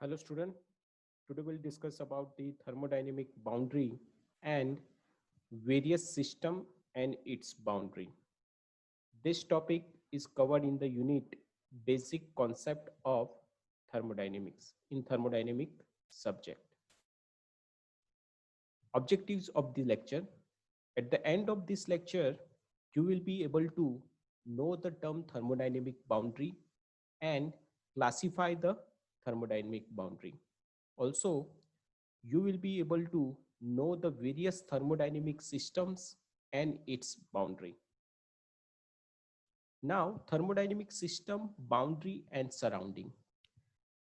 Hello student, today we'll discuss about the thermodynamic boundary and various system and its boundary. This topic is covered in the unit basic concept of thermodynamics in thermodynamic subject. Objectives of the lecture. At the end of this lecture, you will be able to know the term thermodynamic boundary and classify the thermodynamic boundary. Also, you will be able to know the various thermodynamic systems and its boundary. Now, thermodynamic system, boundary and surrounding.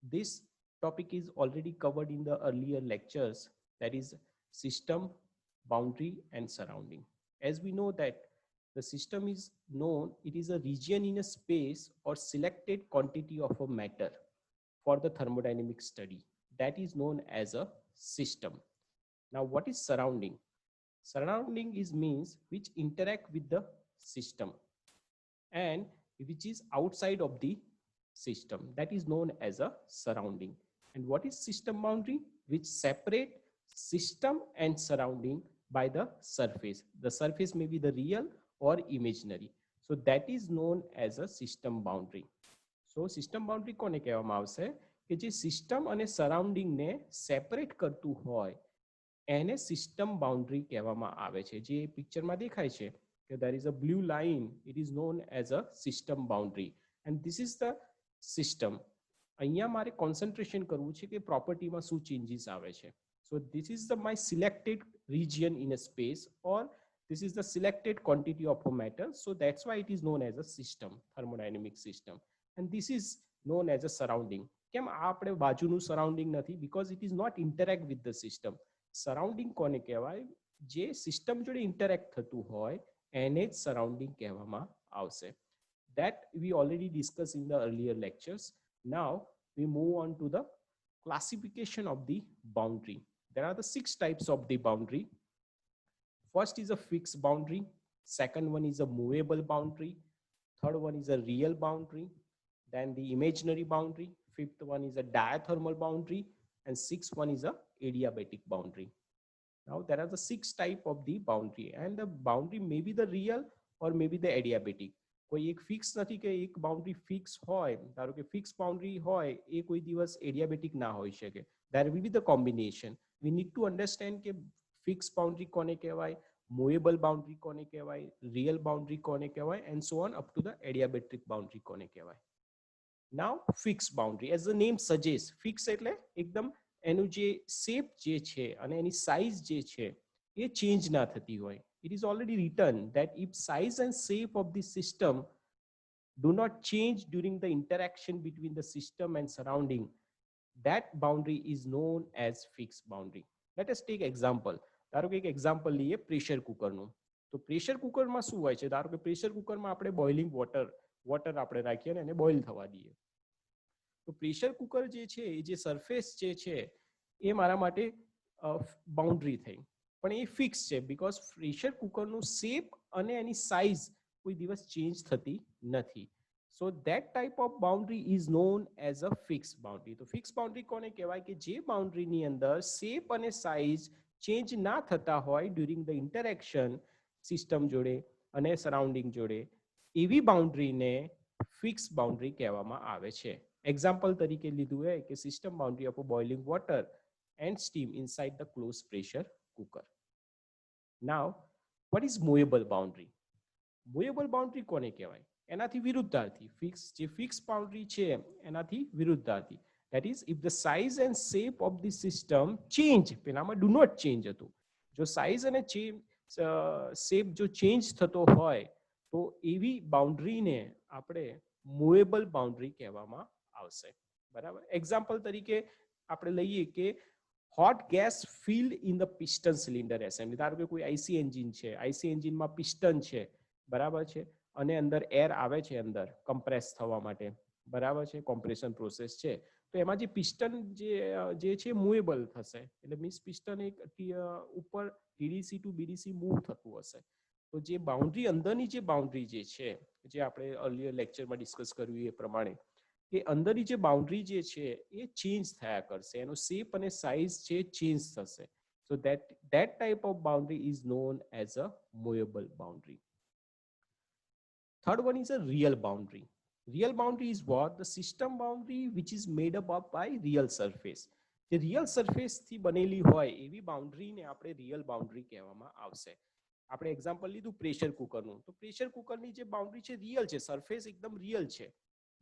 This topic is already covered in the earlier lectures, that is system, boundary and surrounding. As we know that the system is known, it is a region in a space or selected quantity of a matter for the thermodynamic study. That is known as a system. Now, what is surrounding? Surrounding is means which interact with the system and which is outside of the system. That is known as a surrounding. And what is system boundary? Which separate system and surrounding by the surface. The surface may be the real or imaginary. So that is known as a system boundary. So system boundary કોને કહેવામાં આવશે કે જે system અને surrounding ને separate કરતું હોય એને સિસ્ટમ બાઉન્ડ્રી કહેવામાં આવે છે. જે પિક્ચરમાં દેખાય છે કે there is a blue line, it is known as a system boundary and this is the system. અહીંયા મારે કોન્સન્ટ્રેશન કરવું છે કે પ્રોપર્ટીમાં શું ચેન્જીસ આવે છે. So this is the my selected region in a space or this is the selected quantity of a matter. So that's why it is known as a system, thermodynamic system. And this is known as a surrounding. કેમ આપણે બાજુનું surrounding નથી? Because it is not interact with the system. Surrounding કોને કહેવાય? જે system જોડે interact થતું હોય એને જ સરાઉન્ડિંગ કહેવામાં આવશે. That we already discussed in the earlier lectures. Now we move on to the classification of the boundary. There are the 6 types of the boundary. First is a fixed boundary. Second one is a movable boundary. Third one is a real boundary. Then the imaginary boundary. Fifth one is a diathermal boundary. And sixth one is a adiabatic boundary. Now there are the 6 type of the boundary and the boundary may be the real or maybe the adiabatic. કોઈ એક fix નથી કે એક boundary fix હોય. ધારો કે fix boundary હોય એ કોઈ દિવસ એડિયાબેટિક ના હોઈ શકે. There will be the combination. We need to understand કે ફિક્સ બાઉન્ડ્રી કોને કહેવાય, મૂવેબલ બાઉન્ડ્રી કોને કહેવાય, રિયલ બાઉન્ડ્રી કોને કહેવાય and so on up to the adiabatic boundary કોને કહેવાય. Now fixed boundary, as the name suggests, fix એટલે એકદમ એનું જે શેપ જે છે અને એની સાઇઝ જે છે એ ચેન્જ ના થતી હોય. It is already written that if size and shape of the system do not change during the interaction between the system and surrounding, that boundary is known as fixed boundary. Let us take example. ધારો કે એક example લઈએ pressure કુકરનું. તો pressure કુકરમાં શું હોય છે? ધારો કે પ્રેશર કુકરમાં આપણે બોઇલિંગ વોટર આપણે રાખીએ અને એને બોઇલ થવા દઈએ. તો પ્રેશર કુકર જે છે એ જે સરફેસ જે છે એ મારા માટે બાઉન્ડ્રી થઈ. પણ એ ફિક્સ છે બીકોઝ પ્રેશર કુકરનું શેપ અને એની સાઇઝ કોઈ દિવસ ચેન્જ થતી નથી. So that type of boundary is known as a fix boundary. તો ફિક્સ બાઉન્ડ્રી કોને કહેવાય? કે જે બાઉન્ડ્રીની અંદર શેપ અને સાઇઝ ચેન્જ ના થતા હોય ડ્યુરિંગ ધ ઇન્ટરેક્શન સિસ્ટમ જોડે અને સરાઉન્ડિંગ જોડે, એવી બાઉન્ડ્રીને ફિક્સ બાઉન્ડ્રી કહેવામાં આવે છે. એક્ઝામ્પલ તરીકે લીધું હોય કે system boundary of boiling water and steam inside the close pressure cooker. Now, what is movable boundary? Movable boundary કોને કહેવાય? એનાથી વિરુદ્ધાર્થી. જે ફિક્સ બાઉન્ડ્રી છે એનાથી વિરુદ્ધાર્થી. That is, if the size and shape of the system change, પેલામાં do not change હતું. જો size અને શેપ જો ચેન્જ થતો હોય તો એવી બાઉન્ડ્રીને આપણે મૂવેબલ બાઉન્ડ્રી કહેવામાં આવશે. બરાબર. એક્ઝામ્પલ તરીકે આપણે લઈએ કે hot gas filled in the piston cylinder assembly. ધારો કે કોઈ આઈસી એન્જિન છે, આઈસી એન્જિનમાં પિસ્ટન છે, બરાબર છે, અને અંદર એર આવે છે અંદર કમ્પ્રેસ થવા માટે, બરાબર છે, કોમ્પ્રેશન પ્રોસેસ છે. તો એમાં જે પિસ્ટન જે છે મૂવેબલ થશે, એટલે મીન્સ પિસ્ટન એક ઉપર ટીડીસી ટુ બીડીસી મૂવ થતું હશે. તો જે બાઉન્ડ્રી અંદરની જે બાઉન્ડ્રી જે છે, જે આપણે અર્લિયર લેક્ચરમાં ડિસ્કસ કર્યું એ પ્રમાણે, કે કે અંદરની જે બાઉન્ડ્રી જે છે એ ચેન્જ થયા કરશે, એનો શેપ અને સાઇઝ છે ચેન્જ થશે. So that type of boundary is known as a movable boundary. Third one is a real boundary. Real boundary is what? The system boundary which is made up of by real surface. જે real surface થી બનેલી હોય એવી બાઉન્ડ્રીને આપણે real boundary કહેવામાં આવશે. આપણે example લીધું પ્રેશર કુકરનું, તો પ્રેશર કુકરની જે બાઉન્ડ્રી છે રિયલ છે, સરફેસ એકદમ રિયલ છે.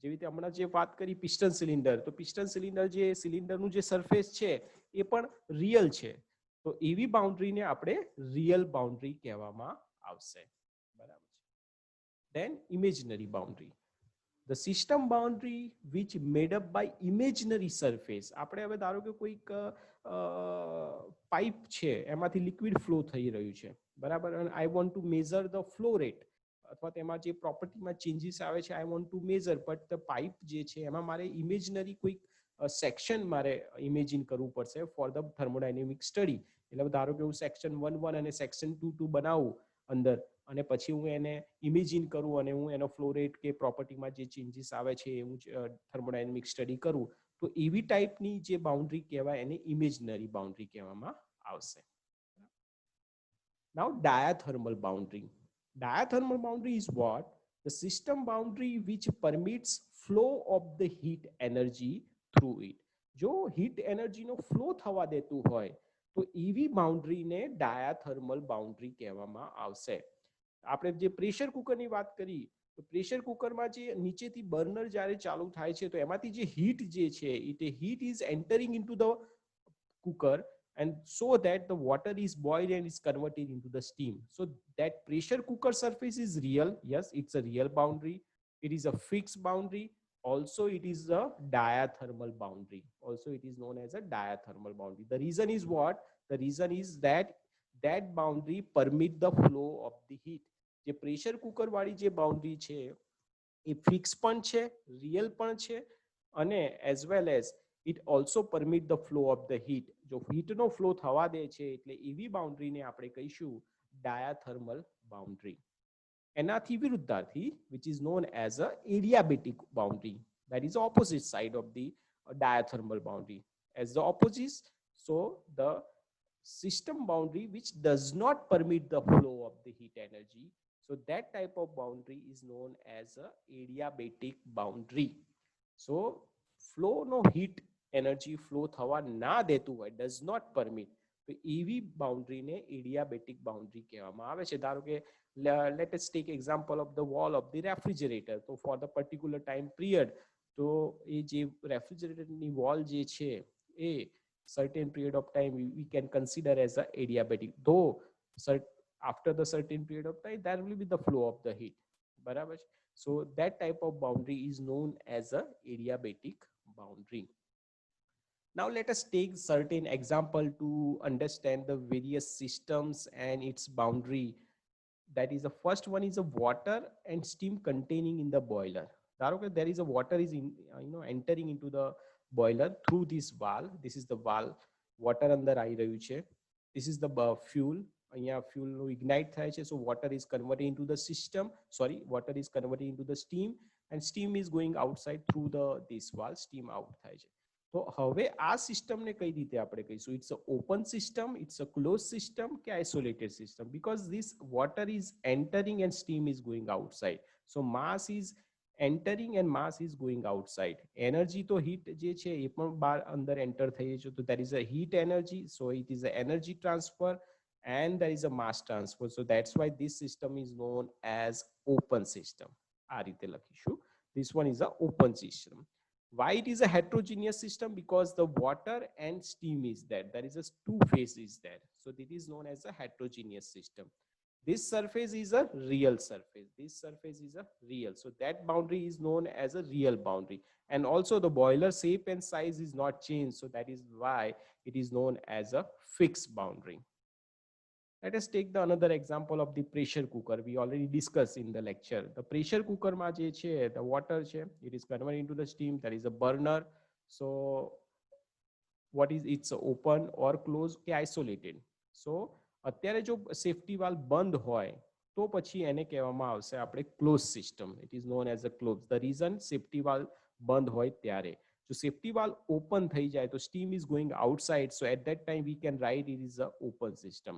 જેવી રીતે હમણાં જે વાત કરી પિસ્ટન સિલિન્ડર, તો પિસ્ટન સિલિન્ડર જે સિલિન્ડરનું જે સરફેસ છે એ પણ રિયલ છે. તો એવી બાઉન્ડ્રીને આપણે રિયલ બાઉન્ડ્રી કહેવામાં આવશે. બરાબર છે. Then imaginary boundary. The system boundary which made up by imaginary surface. આપણે હવે ધારો કે કોઈક પાઇપ છે એમાંથી લિક્વિડ ફ્લો થઈ રહ્યું છે, બરાબર, અને I want to measure the flow rate અથવા તેમાં જે પ્રોપર્ટીમાં ચેન્જીસ આવે છે I want to measure, but the pipe જે છે એમાં મારે ઇમેજનરી કોઈક સેક્શન મારે ઇમેજિન કરવું પડશે ફોર ધ થર્મોડાયનેમિક સ્ટડી. એટલે ધારો કે હું સેક્શન 1 અને સેક્શન 2 બનાવું અંદર, અને પછી હું એને ઇમેજિન કરું અને હું એનો ફ્લો રેટ કે પ્રોપર્ટીમાં જે ચેન્જીસ આવે છે એ હું થર્મોડાયનેમિક સ્ટડી કરું, તો એવી ટાઈપની જે બાઉન્ડ્રી કહેવાય એને ઇમેજનરી બાઉન્ડ્રી કહેવામાં આવશે. Now diathermal boundary. Diathermal boundary is what? The system boundary which permits flow of the heat energy through it. જો હીટ એનર્જીનો ફ્લો થવા દેતું હોય તો એવી બાઉન્ડ્રીને ડાયાથર્મલ બાઉન્ડ્રી કહેવામાં આવશે. આપણે જે પ્રેશર કુકરની વાત કરી, તો પ્રેશર કુકરમાં જે નીચેથી બર્નર જ્યારે ચાલુ થાય છે તો એમાંથી જે હીટ જે છે એ heat is entering into the cooker, and so that the water is boiled and is converted into the steam. So that pressure cooker surface is real. Yes, it's a real boundary. It is a fixed boundary. Also it is a diathermal boundary. Also it is known as a diathermal boundary. The reason is what? The reason is that that boundary permit the flow of the heat. જે pressure cooker વાળી જે boundary છે એ fix પણ છે, real પણ છે, અને as well as it also permit the flow of the heat. જો હીટનો ફ્લો થવા દે છે એટલે એવી બાઉન્ડ્રીને આપણે કહીશું ડાયાથર્મલ બાઉન્ડ્રી. એનાથી વિરુદ્ધાર્થી which is known as a adiabatic boundary, that is opposite side of the diathermal boundary. As the opposite, so the system boundary which does not permit the flow of the heat energy, so that type of boundary is known as a adiabatic boundary. So flow no heat energy flow થવા ના દેતું હોય, does not permit, તો એવી બાઉન્ડ્રીને adiabatic boundary કહેવામાં આવે છે. ધારો કે let us take example of the wall of the refrigerator. તો for the particular time period, તો એ જે રેફ્રિજરેટરની વોલ જે છે એ certain period of time we can consider as a adiabatic, though after the certain period of time there will be the flow of the heat. બરાબર છે. So that type of boundary is known as a adiabatic boundary. Now let us take certain example to understand the various systems and its boundary. That is, the first one is a water and steam containing in the boiler. ધારો કે there is a water is in, entering into the boiler through this valve. This is the valve, water અંદર આવી રહ્યું છે. This is the fuel. અહીંયા fuel ignite થાય છે, so water is converted into the system, water is converted into the steam, and steam is going outside through this valve, steam out થાય છે. તો હવે આ સિસ્ટમને કઈ રીતે આપણે કહીશું? It's a open system, it's a close system કે isolated system? Because this water is entering and steam is going outside. So mass is entering and mass is going outside. Energy તો હીટ જે છે એ પણ બહાર અંદર enter થઈ છે, તો there is a heat energy, so it is a energy transfer and there is a mass transfer. So that's why this system is known as open system. આ રીતે લખીશું. This one is a open system. Why it is a heterogeneous system? Because the water and steam is there. There is a two phase is there. So it is known as a heterogeneous system. This surface is a real surface. This surface is a real. So that boundary is known as a real boundary. And also the boiler shape and size is not changed. So that is why it is known as a fixed boundary. Let us take the another example of the pressure cooker. We already discussed in the lecture. The pressure cooker ma je che, the water che, it is converted into the steam. There is a burner. So what is it's open or closed કે isolated? So અત્યારે જો safety valve બંધ હોય તો પછી એને કહેવામાં આવશે આપણે close system. It is known as a closed. The reason safety valve બંધ હોય ત્યારે. So safety valve open થઈ જાય તો steam is going outside, so at that time we can write it is a open system.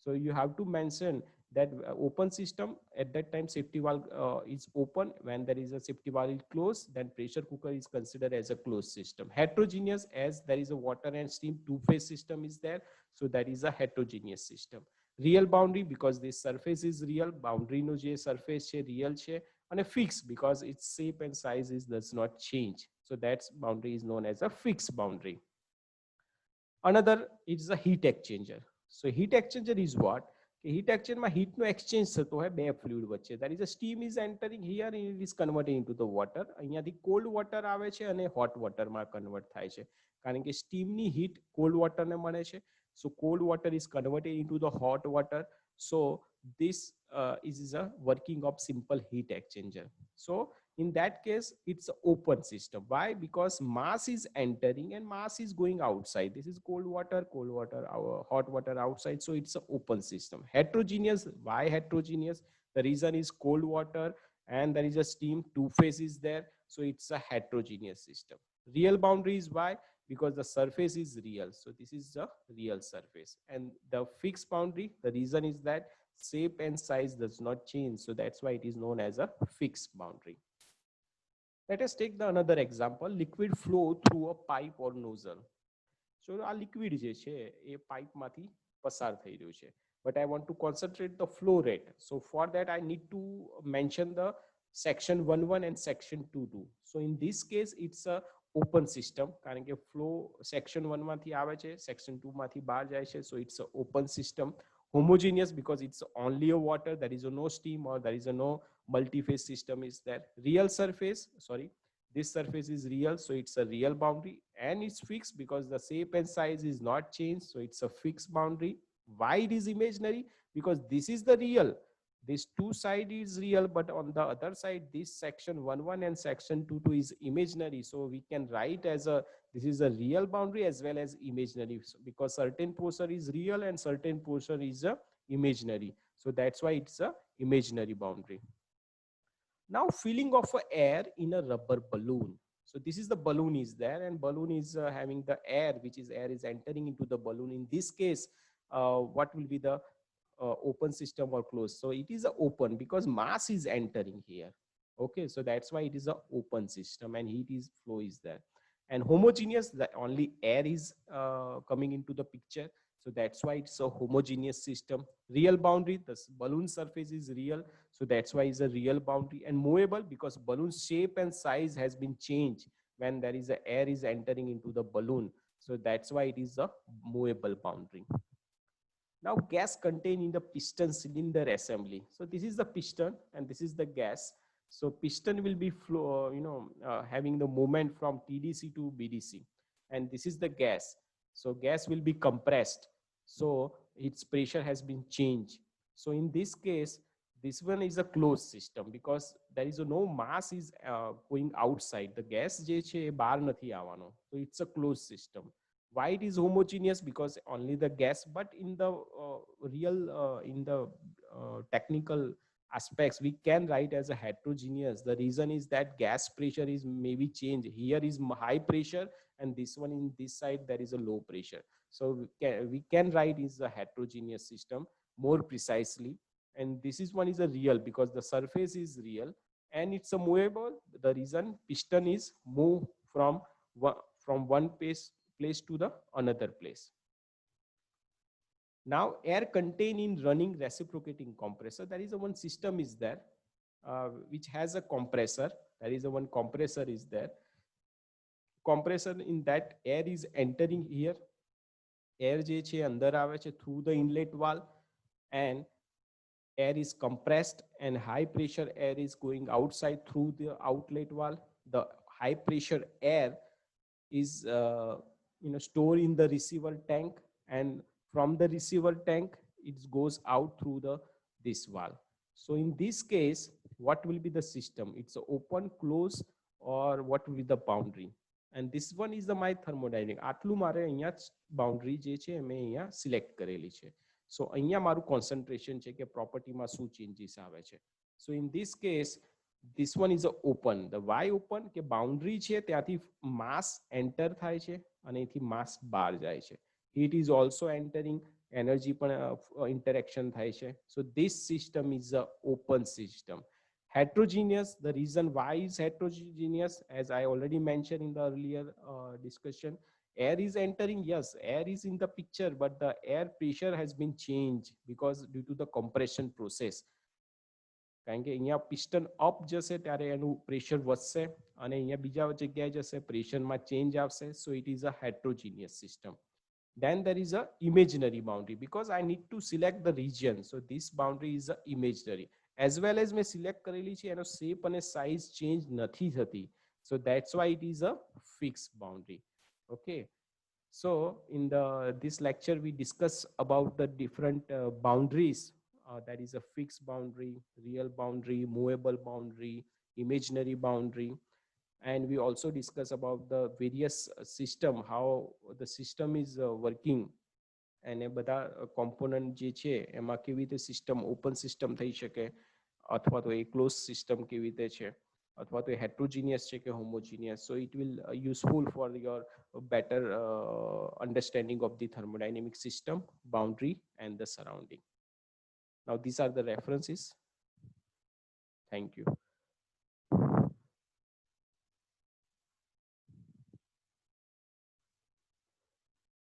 So you have to mention that open system, at that time safety valve is open. When there is a safety valve is closed, then pressure cooker is considered as a closed system. Heterogeneous, as there is a water and steam two-phase system is there, so that is a heterogeneous system. Real boundary, because this surface is real, boundary no je surface છે real છે, and a fixed because its shape and size is does not change, so that's boundary is known as a fixed boundary. Another is a heat exchanger. So heat exchanger is what? Heat exchanger માં heat no exchange થતો હોય બે fluid વચ્ચે. That is a steam is entering here and it is converted into the water. અહીંયાથી cold water આવે છે અને hot water માં convert થાય છે, કારણ કે steam ની heat cold water ને મળે છે. So cold water is converted into the hot water. So this is a working of simple heat exchanger. So in that case it's an open system. Why? Because mass is entering and mass is going outside. This is cold water, hot water outside, so it's an open system. Heterogeneous. Why heterogeneous? The reason is cold water and there is a steam, two phase is there, so it's a heterogeneous system. Real boundary is why? Because the surface is real, so this is the real surface. And the fixed boundary, the reason is that shape and size does not change, so that's why it is known as a fixed boundary. Let us take the another example, liquid flow through a pipe or nozzle. So આ liquid જે છે એ pipe માંથી પસાર થઈ રહ્યું છે, but I want to concentrate the flow rate. So for that I need to mention the section 11 and section 22. So in this case it's a open system, કારણ કે flow section 1 માંથી આવે છે, section 2 માંથી બહાર જાય છે, so it's a open system. Homogeneous, because it's only a water, there is a no steam or there is a no multi-phase system is there. Real surface, sorry, this surface is real, so it's a real boundary. And it's fixed because the shape and size is not changed, so it's a fixed boundary. Why it is imaginary? Because this is the real, this two side is real, but on the other side this section 11 and section 22 is imaginary, so we can write as a this is a real boundary as well as imaginary, so because certain portion is real and certain portion is a imaginary, so that's why it's a imaginary boundary. Now filling of air in a rubber balloon. So this is the balloon is there, and balloon is having the air, which is air is entering into the balloon. In this case what will be the open system or closed? So it is a open because mass is entering here. Okay, so that's why it is a open system and heat is flow is there. And homogeneous, that only air is coming into the picture, so that's why it's a homogeneous system. Real boundary, the balloon surface is real, so that's why it's a real boundary. And movable, because balloon shape and size has been changed when there is a air is entering into the balloon, so that's why it is a movable boundary. Now gas contained in the piston cylinder assembly. So this is the piston and this is the gas. So piston will be flow, having the movement from TDC to BDC, and this is the gas. So gas will be compressed, so its pressure has been changed. So in this case this one is a closed system because there is no mass is going outside. The gas je છે એ બહાર નથી આવવાનો, so it's a closed system. Why it is homogeneous? Because only the gas, but in the real in the technical aspects we can write as a heterogeneous. The reason is that gas pressure is maybe changed. Here is high pressure and this one in this side there is a low pressure, so we can write is a heterogeneous system more precisely. And this is one is a real because the surface is real and it's a movable. The reason piston is move from one place to the another place. Now air contained in running reciprocating compressor, there is a one system is there which has a compressor. There is a one compressor is there. Compressor, in that air is entering here, air je છે અંદર આવે છે through the inlet valve, and air is compressed and high pressure air is going outside through the outlet valve. The high pressure air is stored in the receiver tank, and from the receiver tank it goes out through the this valve. So in this case what will be the system? It's a open, close, or what will be the boundary? And this one is the my thermodynamic. આટલું મારે અહીંયા boundary જે છે મેં અહીંયા select કરેલી છે. So અહીંયા મારું concentration છે કે property માં શું changes આવે છે. So in this case This one is a open. The why open કે boundary છે ત્યાંથી mass enter થાય છે અને એથી mass બહાર જાય છે. Heat is also entering, energy પણ interaction થાય છે. So this system is a open system. Heterogeneous, the reason why is heterogeneous, as I already mentioned in the earlier discussion, air is entering, yes, air is in the picture, but the air pressure has been changed because due to the compression process. કારણ કે અહીંયા piston up જશે ત્યારે એનું pressure વધશે અને અહીંયા બીજા જગ્યાએ જશે પ્રેશરમાં ચેન્જ આવશે. So it is a heterogeneous system. Then there is a imaginary boundary because I need to select the region. So this boundary is a imaginary. As well as મેં સિલેક્ટ કરેલી છે એનો શેપ અને size change નથી થતી. So that's why it is a fixed boundary. Okay. So in this lecture we discuss about the different boundaries. That is a fixed boundary, real boundary, movable boundary, imaginary boundary. And we also discuss about the various system, how the system is working. And એ બધા component જે છે એમાં કેવી રીતે system open system થઈ શકે અથવા તો એ ક્લોઝ સિસ્ટમ કેવી રીતે છે અથવા તો heterogeneous છે કે homogeneous. So it will useful for your better understanding of the thermodynamic system, boundary and the surrounding. Now these are the references. Thank you.